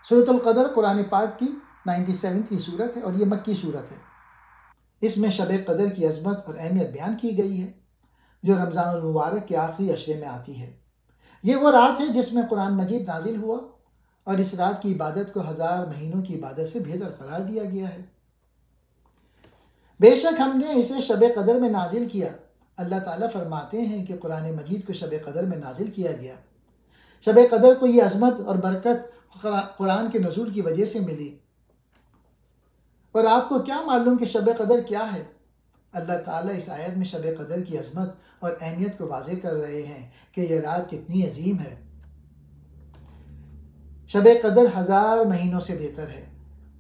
सूरतुल क़दर कुरान पाक की 97वीं सूरत है और ये मक्की सूरत है। इसमें शब क़दर की अज़मत और अहमियत बयान की गई है जो रमज़ानुल मुबारक के आखिरी अशरे में आती है। ये वो रात है जिसमें कुरान मजीद नाजिल हुआ और इस रात की इबादत को 1000 महीनों की इबादत से बेहतर करार दिया गया है। बेशक हमने इसे शब क़दर में नाजिल किया। अल्लाह ताला फरमाते हैं कि कुरान मजीद को शब क़दर में नाजिल किया गया। शब क़दर को ये अज़मत और बरकत कुरान के नज़ूल की वजह से मिली। और आपको क्या मालूम कि शब क़दर क्या है? अल्लाह ताला इस आयत में शब क़दर की अज़मत और अहमियत को वाज़ेह कर रहे हैं कि यह रात कितनी अजीम है। शब क़दर 1000 महीनों से बेहतर है।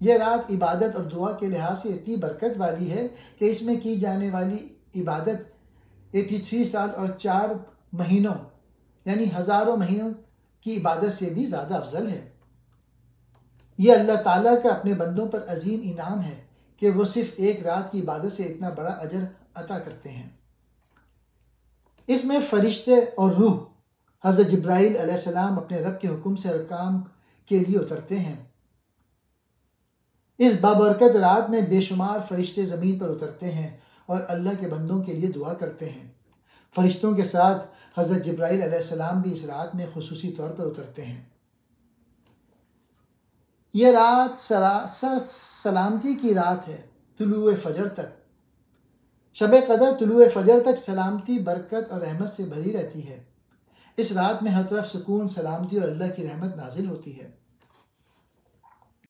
यह रात इबादत और दुआ के लिहाज से इतनी बरकत वाली है कि इसमें की जाने वाली इबादत 83 साल और 4 महीनों यानी हज़ारों महीनों की इबादत से भी ज़्यादा अफजल है। यह अल्लाह ताला का अपने बंदों पर अजीम इनाम है कि वो सिर्फ एक रात की इबादत से इतना बड़ा अजर अता करते हैं। इसमें फरिश्ते और रूह हज़रत जिब्राईल अलैहिस्सलाम अपने रब के हुक्म से हर काम के लिए उतरते हैं। इस बाबरकत रात में बेशुमार फरिश्ते ज़मीन पर उतरते हैं और अल्लाह के बंदों के लिए दुआ करते हैं। फरिश्तों के साथ हज़रत जिब्राईल अलैहिस्सलाम भी इस रात में खुसूसी तौर पर उतरते हैं। यह रात सरासर सलामती की रात है तुलुए फजर तक। शब क़दर तुलुए फजर तक सलामती, बरकत और रहमत से भरी रहती है। इस रात में हर तरफ सुकून, सलामती और अल्लाह की रहमत नाजिल होती है।